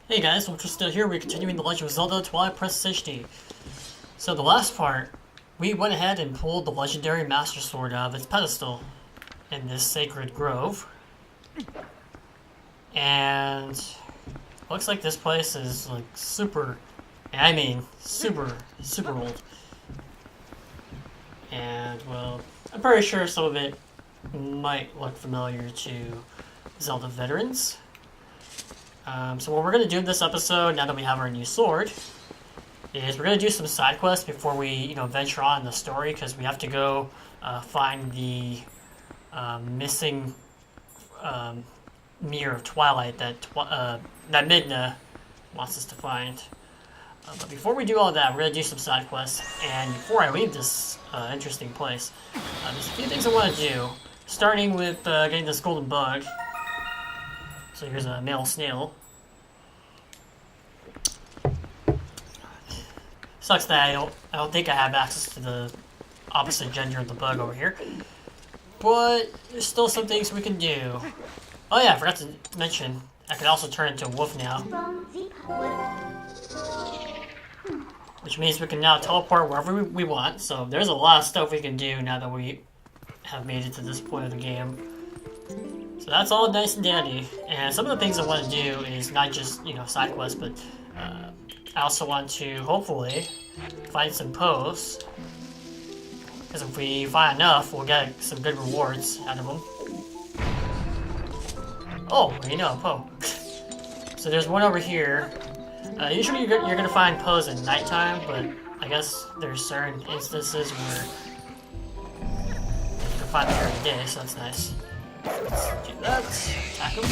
Hey guys, Ultrasteel here. We're continuing the Legend of Zelda Twilight Princess HD. So the last part, we went ahead and pulled the legendary Master Sword out of its pedestal in this sacred grove. And looks like this place is like super old. And well, I'm pretty sure some of it might look familiar to Zelda veterans. So what we're going to do in this episode, now that we have our new sword, is we're going to do some side quests before we, venture on in the story, because we have to go find the missing mirror of Twilight that Midna wants us to find. But before we do all that, we're going to do some side quests, and before I leave this interesting place, there's a few things I want to do, starting with getting this golden bug. So here's a male snail. Sucks that I don't think I have access to the opposite gender of the bug over here. But there's still some things we can do. Oh yeah, I forgot to mention, I can also turn into a wolf now. Which means we can now teleport wherever we want. So there's a lot of stuff we can do now that we have made it to this point of the game. So that's all nice and dandy, and some of the things I want to do is not just, side quests, but I also want to, hopefully, find some Poes, because if we find enough, we'll get some good rewards out of them. Oh, Poe. So there's one over here. Usually you're going to find Poes at nighttime, but I guess there's certain instances where you can find them during the day, so that's nice. Let's do that. Attack him.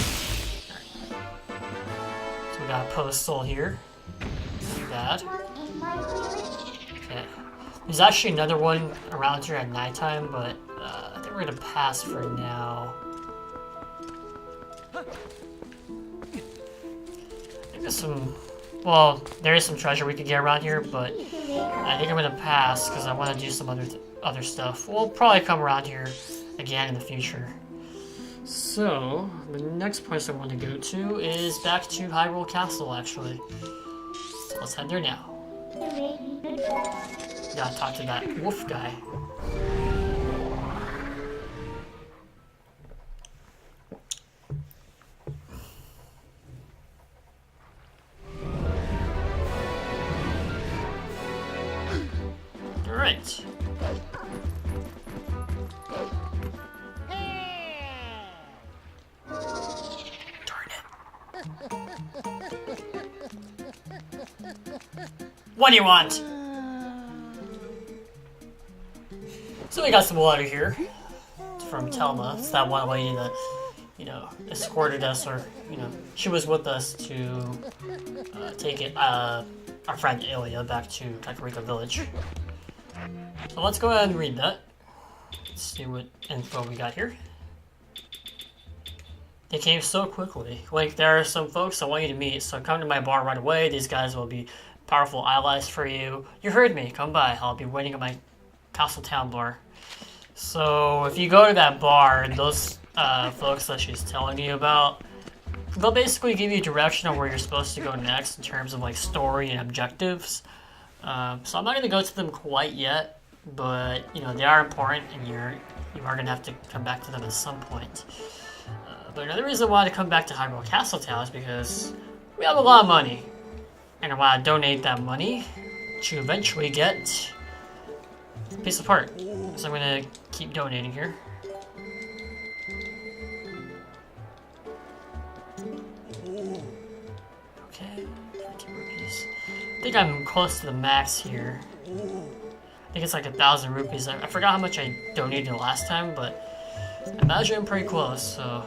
Right. So we got a Post Soul here. Not bad. Okay. There's actually another one around here at nighttime, but I think we're gonna pass for now. I think there's some. Well, there is some treasure we could get around here, but I think I'm gonna pass because I want to do some other stuff. We'll probably come around here again in the future. So, the next place I want to go to is back to Hyrule Castle, actually. So let's head there now. Gotta talk to that wolf guy. Alright. What do you want? So we got some water here from Telma. It's that one lady that, escorted us, or, she was with us to take our friend Ilia back to Kakariko Village. So let's go ahead and read that. Let's see what info we got here. They came so quickly. Like, there are some folks I want you to meet, so come to my bar right away. These guys will be powerful allies for you. You heard me. Come by. I'll be waiting at my Castle Town bar. So if you go to that bar, those folks that she's telling you about, they'll basically give you direction on where you're supposed to go next in terms of like story and objectives. So I'm not going to go to them quite yet, but they are important, and you are going to have to come back to them at some point. But another reason I wanted to come back to Hyrule Castle Town is because we have a lot of money. And I want to donate that money to eventually get a piece of art. So I'm going to keep donating here. Okay, 50 rupees. I think I'm close to the max here. I think it's like 1,000 rupees. I forgot how much I donated last time, but I imagine I'm pretty close, so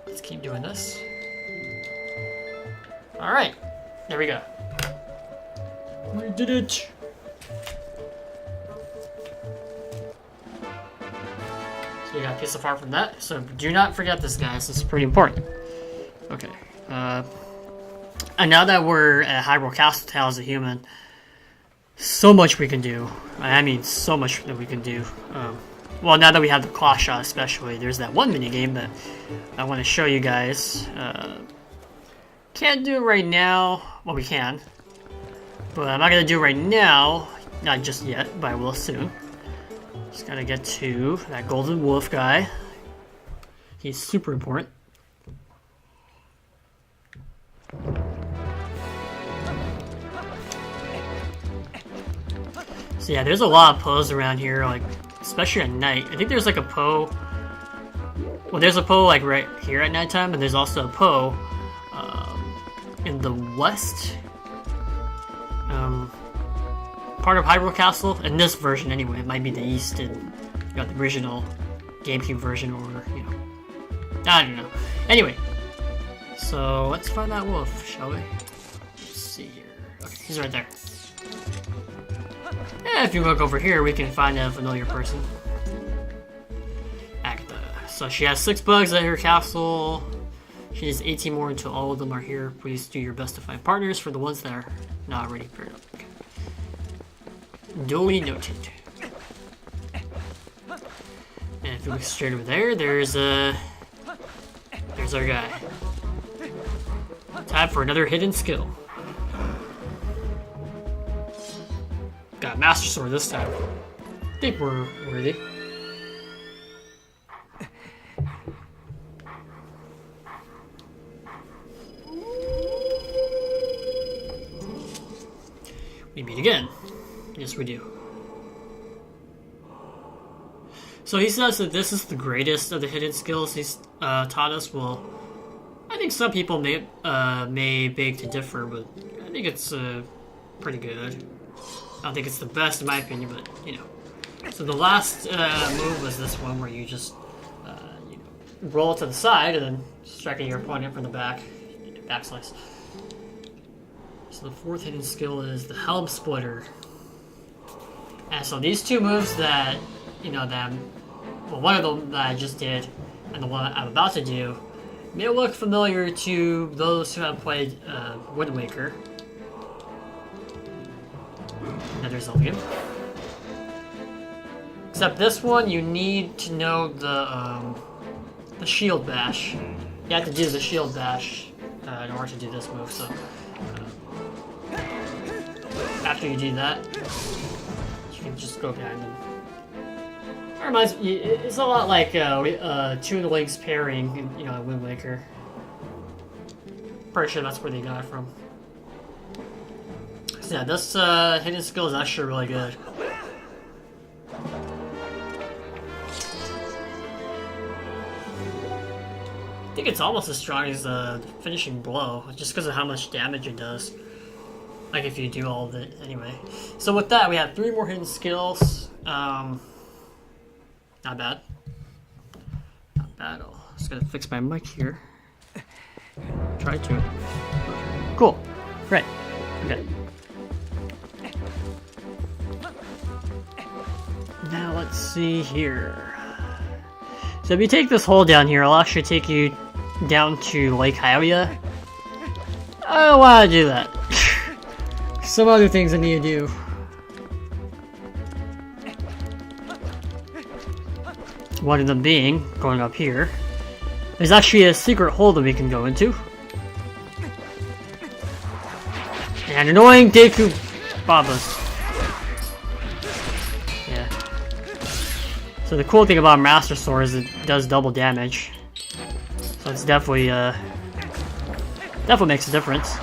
let's keep doing this. Alright. There we go. We did it! So we got a piece of art from that. So do not forget this, guys. This is pretty important. Okay. And now that we're at Hyrule Castle Town as a human, so much we can do. I mean, so much that we can do. Well, now that we have the claw shot especially, there's that one minigame that I want to show you guys. Can't do it right now. Well, we can. But I'm not gonna do it right now. Not just yet, but I will soon. Just gotta get to that golden wolf guy. He's super important. So yeah, there's a lot of Poes around here, like, especially at night. I think there's like a Poe. Well, there's a Poe like right here at nighttime, and there's also a Poe in the west part of Hyrule Castle. In this version, anyway, it might be the east in the original GameCube version, or I don't know. Anyway, so let's find that wolf, shall we? Let's see here. Okay, he's right there. Yeah, if you look over here, we can find a familiar person. Agatha. So she has 6 bugs at her castle. She has 18 more until all of them are here. Please do your best to find partners for the ones that are not already paired up. Okay. Duly noted. And if you look straight over there, there's our guy. Time for another hidden skill. Got Master Sword this time. I think we're worthy. We meet again. Yes, we do. So he says that this is the greatest of the hidden skills he's taught us. Well, I think some people may beg to differ, but I think it's pretty good. I don't think it's the best in my opinion, but So the last move was this one where you just roll to the side and then striking your opponent from the back, backslice. So the 4th hidden skill is the Helm Splitter. And so these 2 moves that, one of them that I just did and the one I'm about to do may look familiar to those who have played Wind Waker. Another Zelda. Except this one, you need to know the shield bash. You have to do the shield bash in order to do this move. So after you do that, you can just go behind them. It reminds me, it's a lot like Toon Link's pairing in Wind Waker. Pretty sure that's where they got it from. So yeah, this hidden skill is actually really good. I think it's almost as strong as the finishing blow, just because of how much damage it does. Like if you do all of it anyway. So with that, we have 3 more hidden skills. Not bad. Not bad at all. Just gotta fix my mic here. Try to. Cool. Great. Okay. Now let's see here. So if you take this hole down here, it'll actually take you down to Lake Hylia. I don't want to do that. Some other things I need to do. One of them being, going up here, there's actually a secret hole that we can go into. And annoying Deku Babas. Yeah. So the cool thing about Master Sword is it does double damage. So it's definitely makes a difference.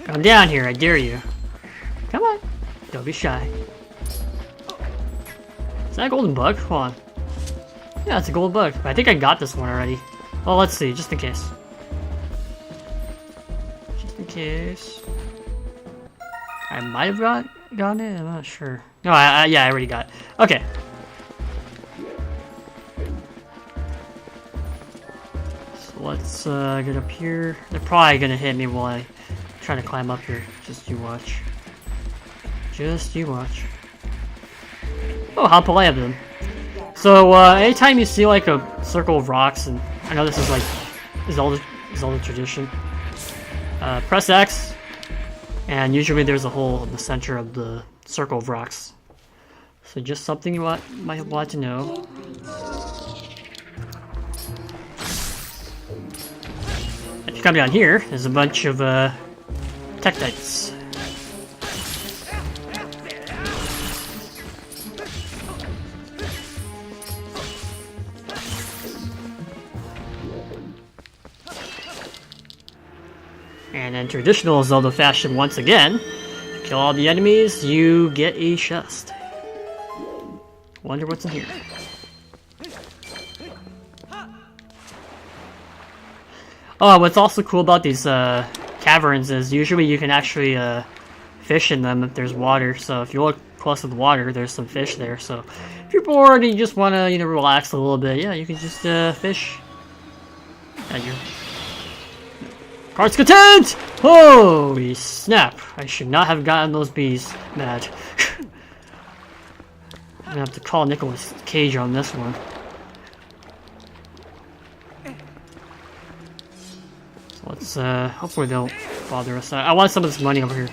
Come down here, I dare you. Come on. Don't be shy. Is that a golden bug? Hold on. Yeah, it's a golden bug. But I think I got this one already. Well, let's see, just in case. Just in case. I might have gotten it, I'm not sure. No, yeah, I already got it. Okay. So let's get up here. They're probably gonna hit me while I try to climb up here. Just you watch. Just you watch. Oh, how polite of them. So, anytime you see like a circle of rocks, and I know this is like Zelda tradition, press X, And usually there's a hole in the center of the circle of rocks. So just something you might want to know. If you come down here, there's a bunch of Tektites. And in traditional Zelda fashion, once again, kill all the enemies, you get a chest. Wonder what's in here. Oh, what's also cool about these caverns is usually you can actually fish in them if there's water. So if you look close to the water, there's some fish there. So if you're bored and you just want to, relax a little bit, yeah, you can just fish. And you're... Cards content! Holy snap! I should not have gotten those bees mad. I'm gonna have to call Nicolas Cage on this one. So let's hopefully they don't bother us. I want some of this money over here.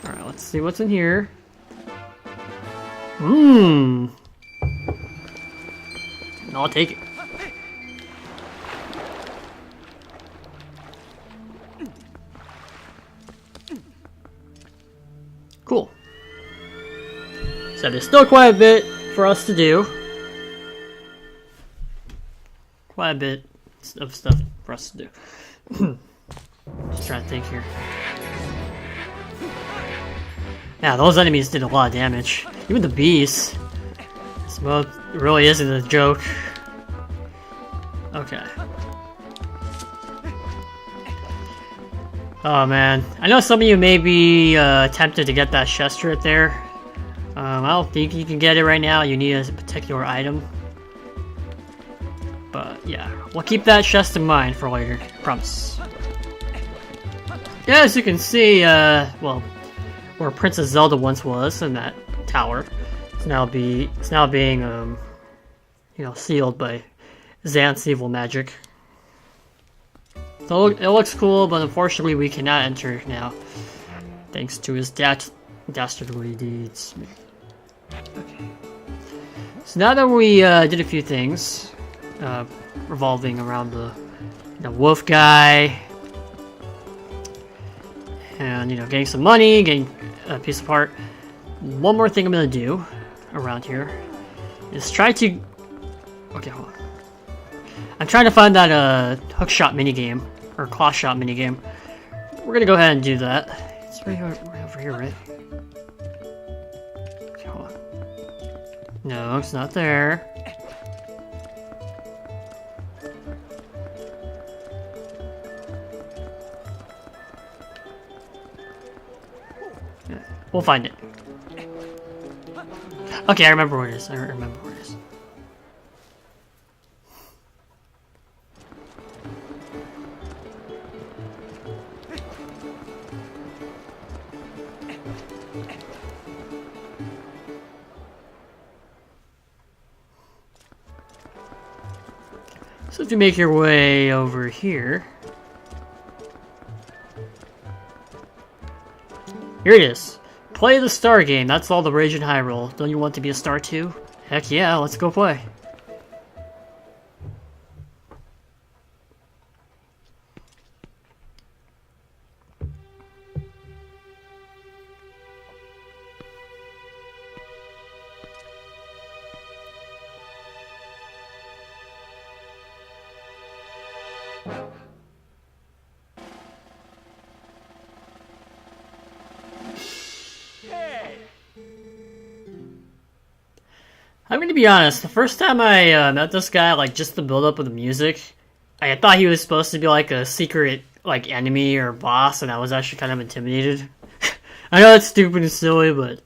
Alright, let's see what's in here. I'll take it. Cool. So there's still quite a bit for us to do. Quite a bit of stuff for us to do. Just trying to think here. Yeah, those enemies did a lot of damage. Even the bees. This mode really isn't a joke. Okay. Oh man, I know some of you may be tempted to get that chest right there. I don't think you can get it right now. You need a particular item. But yeah, we'll keep that chest in mind for later. Promise. Yeah, as you can see, well, where Princess Zelda once was in that tower, it's now being sealed by Xanth's evil magic. So it looks cool, but unfortunately we cannot enter now, thanks to his dastardly deeds. Okay. So now that we did a few things, revolving around the wolf guy, and getting some money, getting a piece of heart. One more thing I'm gonna do around here is try to. Okay, hold on. I'm trying to find that hookshot minigame or claw shot minigame. We're gonna go ahead and do that. It's right over here, right? Okay, hold on. No, it's not there. We'll find it. Okay, I remember where it is. I remember where it is. So if you make your way over here, here it is. Play the star game. That's all the rage in Hyrule. Don't you want to be a star too? Heck yeah, let's go play. I'm gonna be honest, the first time I met this guy, like, just the build-up of the music, I thought he was supposed to be, like, a secret, like, enemy or boss, and I was actually kind of intimidated. I know it's stupid and silly, but...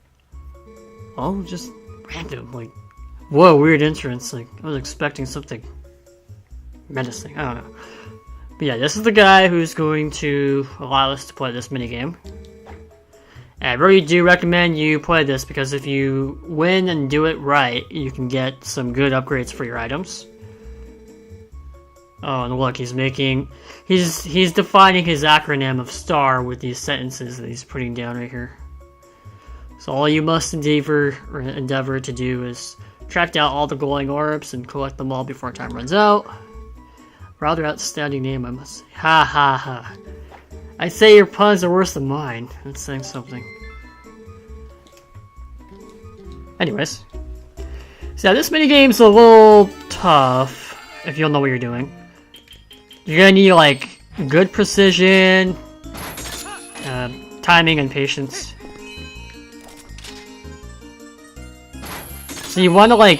oh, just random, like... whoa, weird entrance, like, I was expecting something menacing, I don't know. But yeah, this is the guy who's going to allow us to play this minigame. And I really do recommend you play this, because if you win and do it right, you can get some good upgrades for your items. Oh, and look, he's defining his acronym of STAR with these sentences that he's putting down right here. So all you must endeavor to do is track down all the glowing orbs and collect them all before time runs out. Rather outstanding name, I must say. Ha ha ha. I'd say your puns are worse than mine. That's saying something. Anyways. So yeah, this minigame's a little tough if you don't know what you're doing. You're gonna need, like, good precision, timing, and patience. So you want to, like,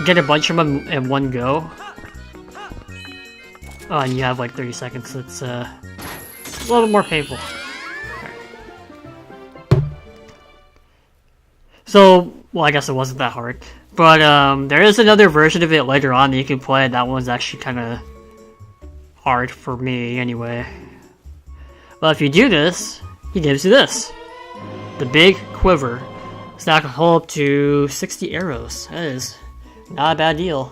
get a bunch of them in one go. Oh, and you have, like, 30 seconds. It's, a little bit more painful. Right. So, well, I guess it wasn't that hard. But, there is another version of it later on that you can play. That one's actually kind of hard for me, anyway. But if you do this, he gives you this. The big quiver. It's now can hold up to 60 arrows. That is not a bad deal.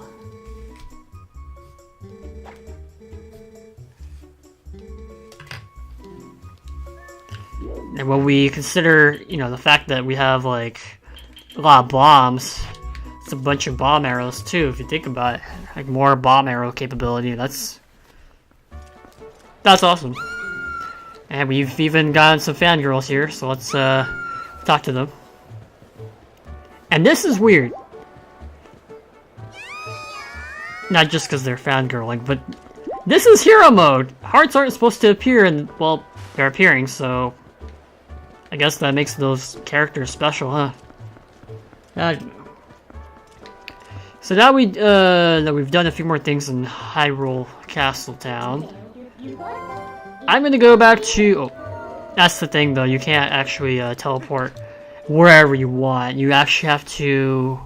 And when we consider, you know, the fact that we have, like, a lot of bombs, it's a bunch of bomb arrows too, if you think about it. Like, more bomb arrow capability, that's awesome. And we've even gotten some fangirls here, so let's talk to them. And this is weird. Not just because they're fangirling, but this is hero mode! Hearts aren't supposed to appear, and, well, they're appearing, so I guess that makes those characters special, huh? So now we've done a few more things in Hyrule Castle Town. I'm gonna go back to... Oh, that's the thing, though. You can't actually teleport wherever you want. You actually have to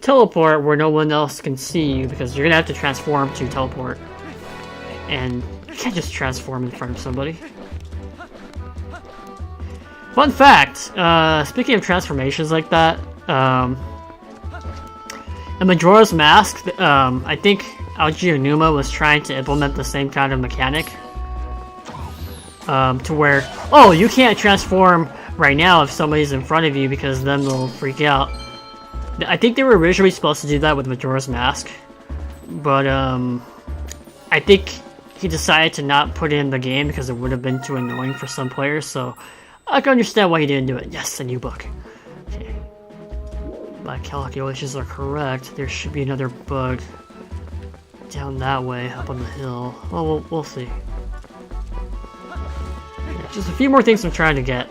teleport where no one else can see you, because you're gonna have to transform to teleport. And you can't just transform in front of somebody. Fun fact, speaking of transformations like that, in Majora's Mask, I think Aoji Onuma was trying to implement the same kind of mechanic. To where, oh, you can't transform right now if somebody's in front of you because then they'll freak out. I think they were originally supposed to do that with Majora's Mask, but I think he decided to not put it in the game because it would have been too annoying for some players, so I can understand why he didn't do it. Yes, a new book. Okay. My calculations are correct. There should be another bug down that way, up on the hill. Well, we'll see. Just a few more things I'm trying to get.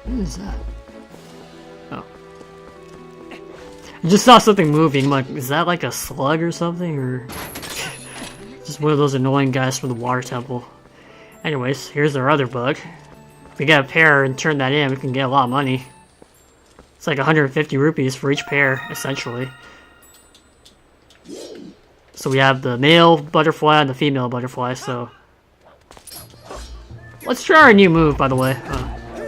What is that? Oh. I just saw something moving. I'm like, is that like a slug or something? Or just one of those annoying guys from the water temple? Anyways, here's our other bug. If we get a pair and turn that in, we can get a lot of money. It's like 150 rupees for each pair, essentially. So we have the male butterfly and the female butterfly, so... Let's try our new move, by the way.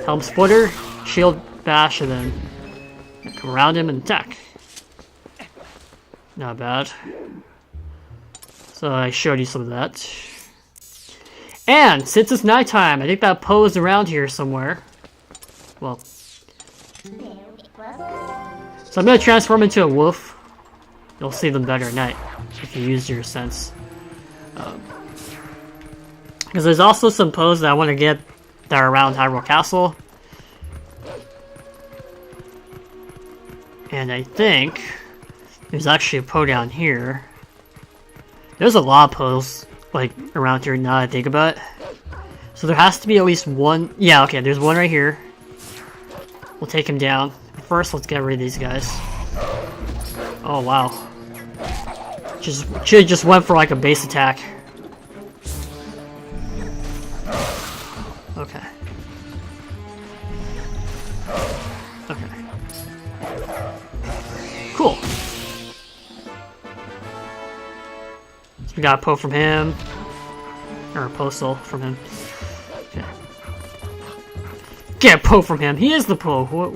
Helm Splitter, Shield Bash, and then come around him and attack. Not bad. So I showed you some of that. And, since it's nighttime, I think that Poe is around here somewhere. Well... So I'm gonna transform into a wolf. You'll see them better at night if you use your sense. Because there's also some Poes that I want to get that are around Hyrule Castle. And I think there's actually a Poe down here. There's a lot of Poes like around here now that I think about it. So there has to be at least one. Yeah, okay, there's one right here. We'll take him down. First, let's get rid of these guys. Oh wow. Should've just went for like a base attack. Okay. Okay. Cool. So we got a Poe from him. Or a postal from him. Okay. Get Poe from him. He is the Poe. What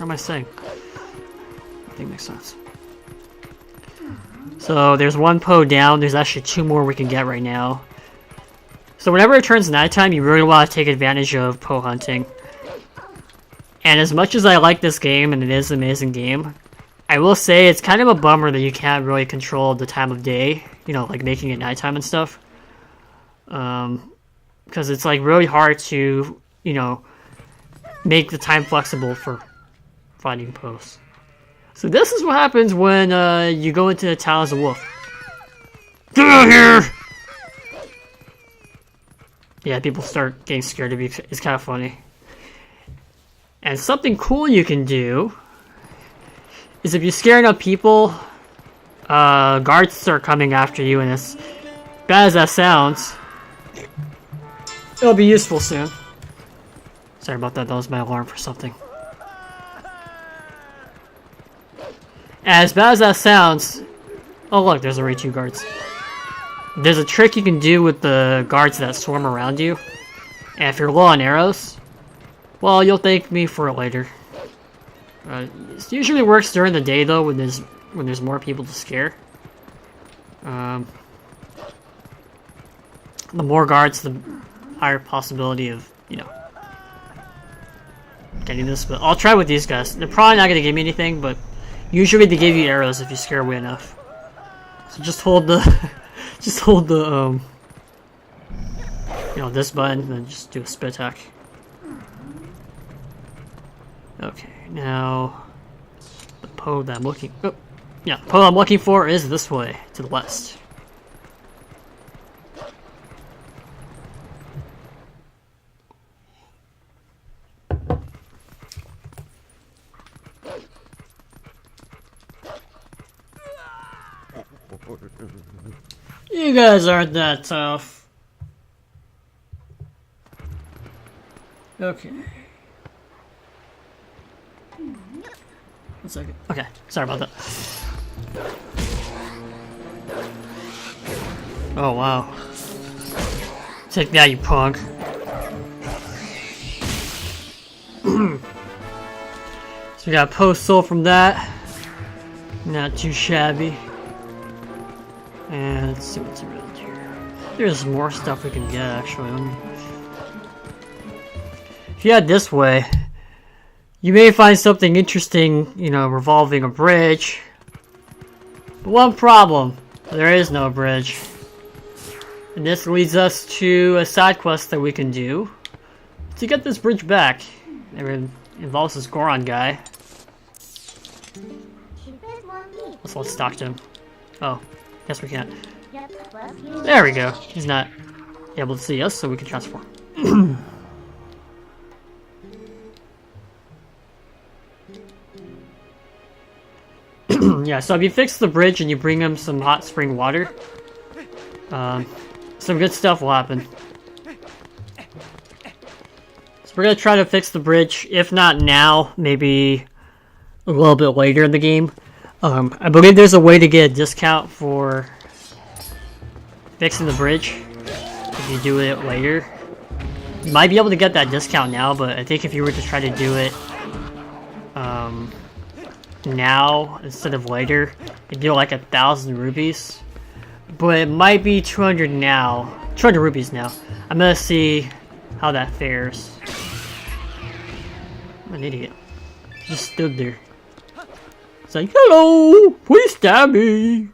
am I saying? I think makes sense. So there's one Poe down. There's actually 2 more we can get right now. So whenever it turns nighttime, you really want to take advantage of Poe hunting. And as much as I like this game, and it is an amazing game, I will say it's kind of a bummer that you can't really control the time of day. You know, like making it nighttime and stuff. Because it's like really hard to, you know, make the time flexible for finding Poes. So this is what happens when you go into the town as a wolf. Get out here! Yeah, people start getting scared of you. It's kind of funny. And something cool you can do is if you scare enough people, guards start coming after you, and as bad as that sounds, it'll be useful soon. Sorry about that, that was my alarm for something. As bad as that sounds... Oh look, there's already 2 guards. There's a trick you can do with the guards that swarm around you. And if you're low on arrows, well, you'll thank me for it later. It usually works during the day though, when there's more people to scare. The more guards, the higher possibility of, you know, getting this. But I'll try with these guys. They're probably not gonna give me anything, but usually they give you arrows if you scare away enough. So just hold the, you know, this button, and then just do a spit attack. Okay, now the Poe that I'm looking. Oh, yeah, the Poe I'm looking for is this way to the west. You guys aren't that tough. Okay. 1 second. Okay, sorry about that. Oh wow. Take that, you punk. So we got Poe soul from that. Not too shabby. And let's see what's around here. There's more stuff we can get actually. If you head this way, you may find something interesting, you know, revolving a bridge. But one problem, there is no bridge. And this leads us to a side quest that we can do to get this bridge back. It involves this Goron guy. Let's talk to him. Oh, guess we can't. There we go. He's not able to see us, so we can transform. Yeah, so if you fix the bridge and you bring him some hot spring water, some good stuff will happen. So we're gonna try to fix the bridge, if not now, maybe a little bit later in the game. I believe there's a way to get a discount for fixing the bridge if you do it later. You might be able to get that discount now, but I think if you were to try to do it now instead of later, it'd be like 1,000 rupees. But it might be 200 now. 200 rupees now. I'm gonna see how that fares. I'm an idiot. Just stood there. It's like, hello! Please stab me!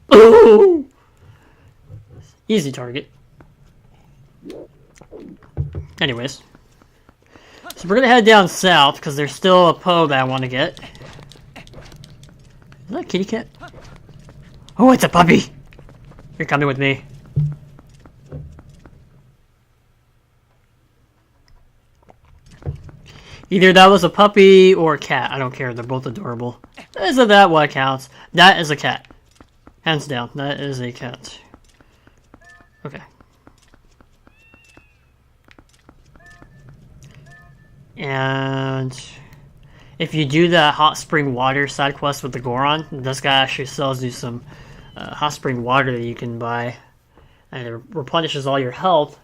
Easy target. Anyways. So we're gonna head down south, because there's still a Poe that I want to get. Is that a kitty cat? Oh, it's a puppy! You're coming with me. Either that was a puppy or a cat. I don't care. They're both adorable. Isn't that what counts? That is a cat. Hands down. That is a cat. Okay. And if you do that hot spring water side quest with the Goron, this guy actually sells you some hot spring water that you can buy. And it replenishes all your health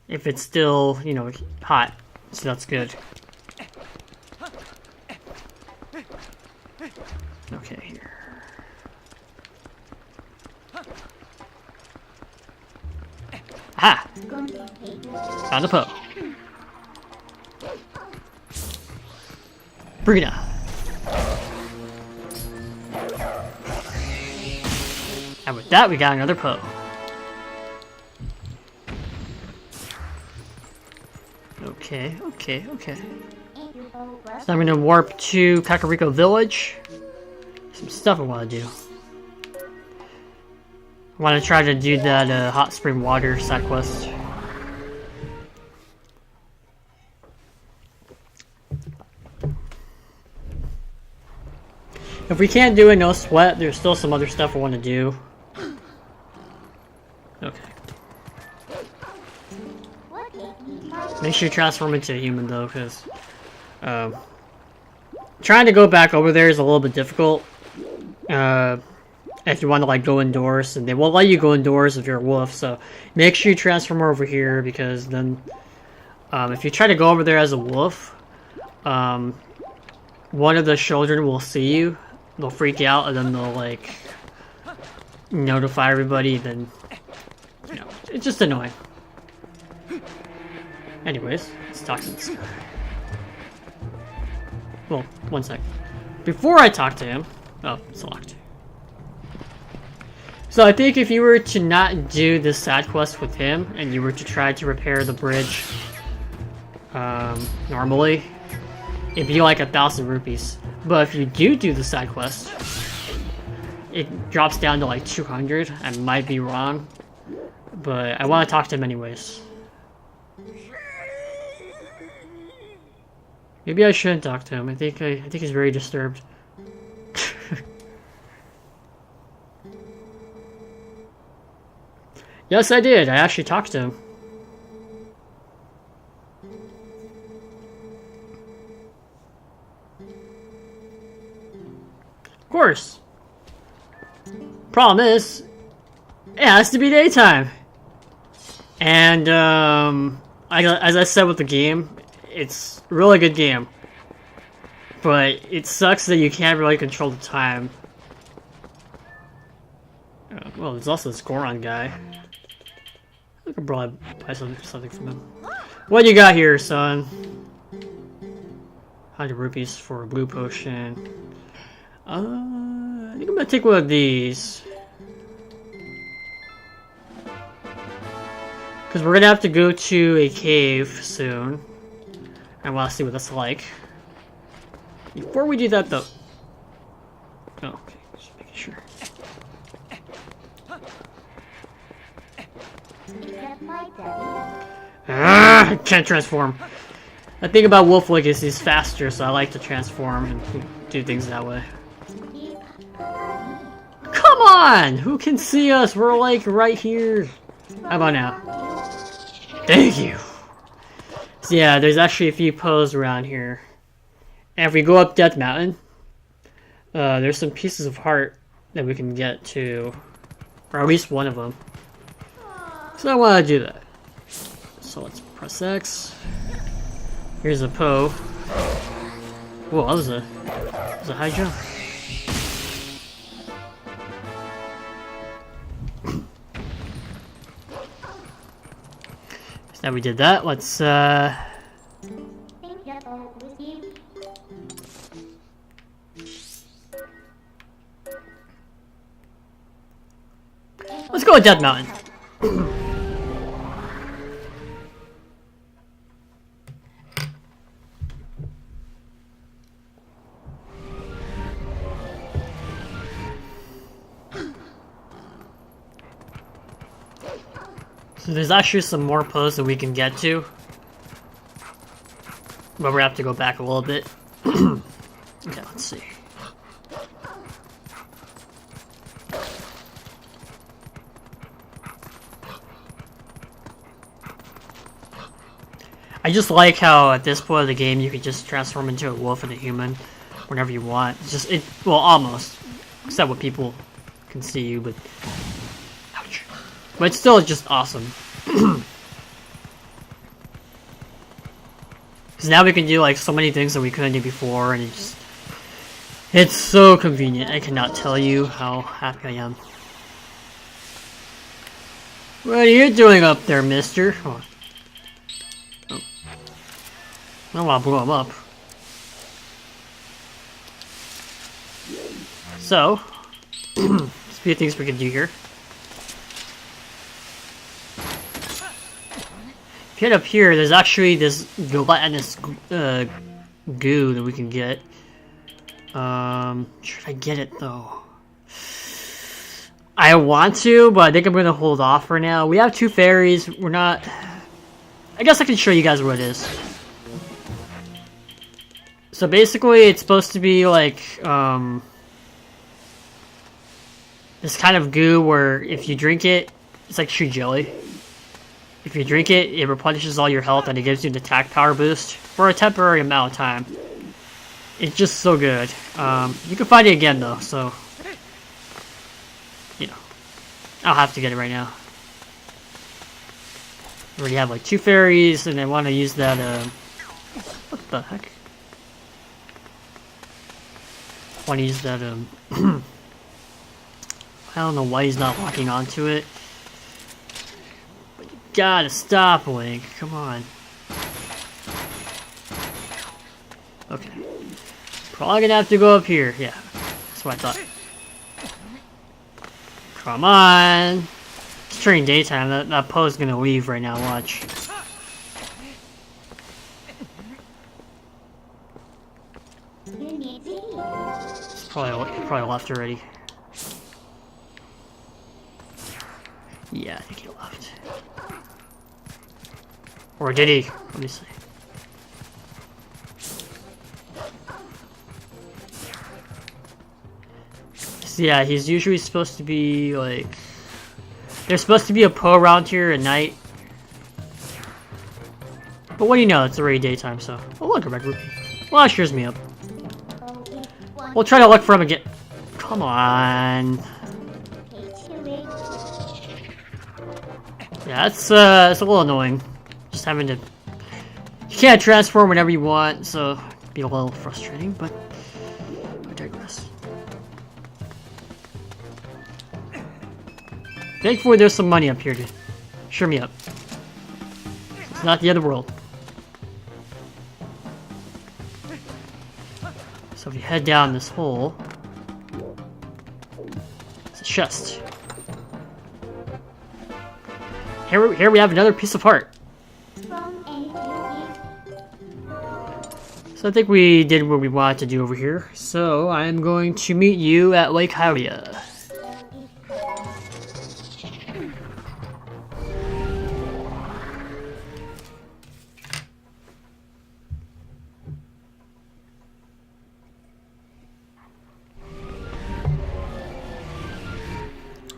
if it's still, you know, hot So that's good. Okay, here. Ah! Found the Poe. Brina. And with that, we got another Poe. Okay. So I'm gonna warp to Kakariko Village. Some stuff I want to do. I want to try to do that hot spring water side quest. If we can't do it, no sweat. There's still some other stuff I want to do. Okay. Make sure you transform into a human though, because trying to go back over there is a little bit difficult. If you want to like go indoors, and they won't let you go indoors if you're a wolf. So make sure you transform over here, because then if you try to go over there as a wolf, one of the children will see you. They'll freak out, and then they'll like notify everybody. Then you know, it's just annoying. Anyways, let's talk to this guy. Well, one sec. Before I talk to him, oh, it's locked. So I think if you were to not do this side quest with him, and you were to try to repair the bridge normally, it'd be like 1,000 rupees. But if you do the side quest, it drops down to like 200. I might be wrong, but I want to talk to him anyways. Maybe I shouldn't talk to him. I think he's very disturbed. Yes, I did. I actually talked to him. Of course. Problem is, it has to be daytime. And as I said with the game, it's a really good game. But it sucks that you can't really control the time. Well, there's also this Goron guy. I could probably buy something from him. What you got here, son? 100 rupees for a blue potion. I think I'm gonna take one of these. Because we're gonna have to go to a cave soon. I want to see what that's like. Before we do that, though. Oh, okay, just making sure. I can't transform. The thing about Wolflick is he's faster, so I like to transform and do things that way. Come on! Who can see us? We're like right here. How about now? Thank you. So yeah, there's actually a few Poes around here. And if we go up Death Mountain, there's some pieces of heart that we can get to. Or at least one of them. So I want to do that. So let's press X. Here's a Poe. Whoa, that was a high jump. So now we did that. Let's go with Death Mountain. So there's actually some more Poes that we can get to. But we have to go back a little bit. Okay, let's see. I just like how at this point of the game you can just transform into a wolf and a human whenever you want. It's just well, almost, except what people can see you, but ouch. But it's still just awesome. Because now we can do like so many things that we couldn't do before, and it's so convenient. I cannot tell you how happy I am. What are you doing up there, mister? Oh. I don't want to blow him up. So, there's a few things we can do here. If you head up here, there's actually this gelatinous goo that we can get. Should I get it though? I want to, but I think I'm gonna hold off for now. We have 2 fairies. We're not. I guess I can show you guys what it is. So basically, it's supposed to be like this kind of goo where if you drink it, it's like tree jelly. If you drink it, it replenishes all your health and it gives you an attack power boost for a temporary amount of time. It's just so good. You can find it again though, so you know, I'll have to get it right now. I already have like 2 fairies, and I want to use that. What the heck? I want to use that. I don't know why he's not locking onto it. But you gotta stop, Link. Come on. Okay. Probably gonna have to go up here. Yeah, that's what I thought. Come on. It's turning daytime. That Poe's gonna leave right now. Watch. It's probably left already. Yeah, I think he left. Or did he? Let me see. So yeah, he's usually supposed to be like... There's supposed to be a Poe around here at night. But what do you know? It's already daytime, so... Oh look, a red rupee. Well, that cheers me up. We'll try to look for him again. Come on. Yeah, it's a little annoying. Just having to... You can't transform whenever you want, so... It'd be a little frustrating, but... I digress. Thankfully, there's some money up here to cheer me up. It's not the end of the world. So if you head down this hole, it's a chest. Here we have another piece of heart. So I think we did what we wanted to do over here. So I'm going to meet you at Lake Hylia.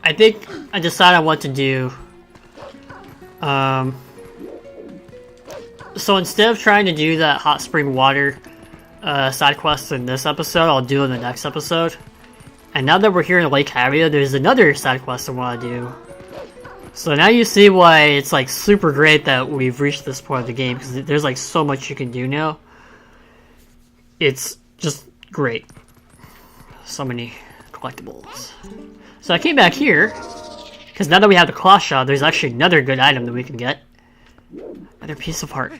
I think I decided what to do. So instead of trying to do that hot spring water side quest in this episode, I'll do it in the next episode. And now that we're here in Lake Hylia, there's another side quest I want to do. So now you see why it's like super great that we've reached this point of the game, because there's like so much you can do now. It's just great. So many collectibles. So I came back here, because now that we have the claw shot, there's actually another good item that we can get. Another piece of heart.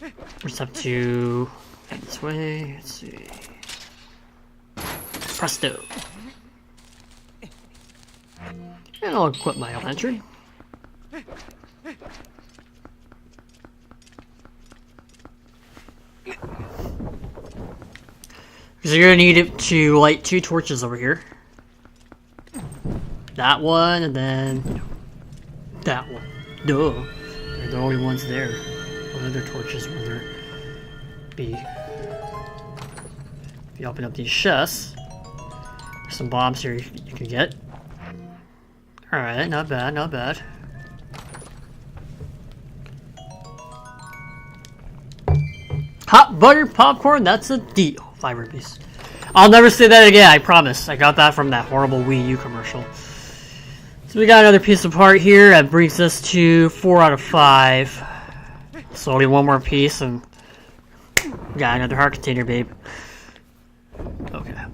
We just have to head this way. Let's see. Presto. And I'll equip my lantern. Because you're gonna need it to light 2 torches over here. That one, and then that one. Duh. They're the only ones there. What other torches will there be? If you open up these chests, there's some bombs here you can get. Alright, not bad, not bad. Hot butter popcorn, that's a deal. 5 rupees. I'll never say that again, I promise. I got that from that horrible Wii U commercial. So we got another piece of heart here. That brings us to 4 out of 5. So only one more piece and Got another heart container, babe. Okay. I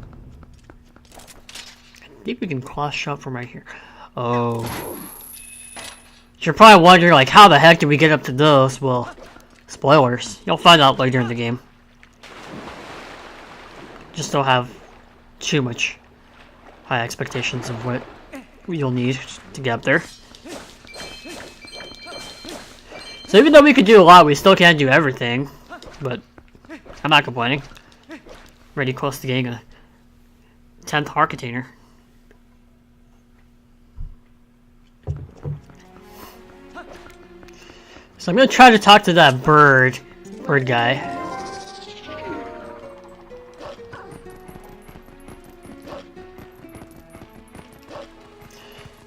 think we can cross shop from right here. Oh. You're probably wondering, like, how the heck did we get up to those? Well, spoilers. You'll find out later in the game. Just don't have too much high expectations of what you'll need to get up there. So even though we could do a lot, we still can't do everything. But I'm not complaining. Already close to getting a 10th heart container. So I'm gonna try to talk to that bird guy.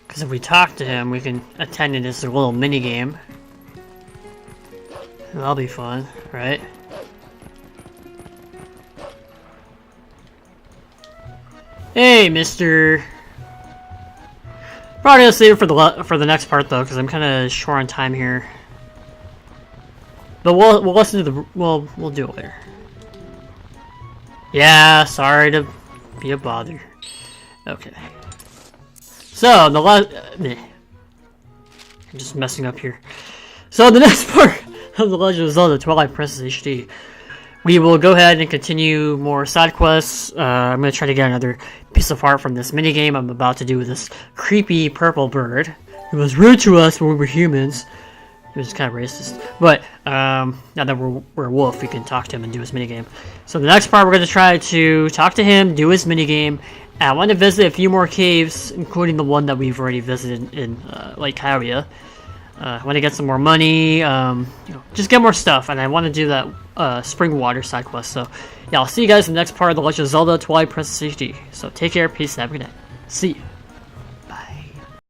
Because if we talk to him, we can attend this little mini game. That'll be fun, right? Hey, Mister. Probably gonna save it for the next part though, because I'm kind of short on time here. But we'll listen to the we'll do it later. Yeah, sorry to be a bother. Okay. So the I'm just messing up here. So the next part of The Legend of Zelda: Twilight Princess HD, we will go ahead and continue more side quests. I'm gonna try to get another piece of art from this minigame I'm about to do with this creepy purple bird. It was rude to us when we were humans. It was kind of racist. But now that we're a wolf, we can talk to him and do his minigame. So the next part, we're gonna try to talk to him, do his minigame. And I want to visit a few more caves, including the one that we've already visited in Lake Hyria. I want to get some more money, just get more stuff, and I want to do that spring water side quest. So, yeah, I'll see you guys in the next part of The Legend of Zelda: Twilight Princess HD. So, take care, peace, and have a good night. See you.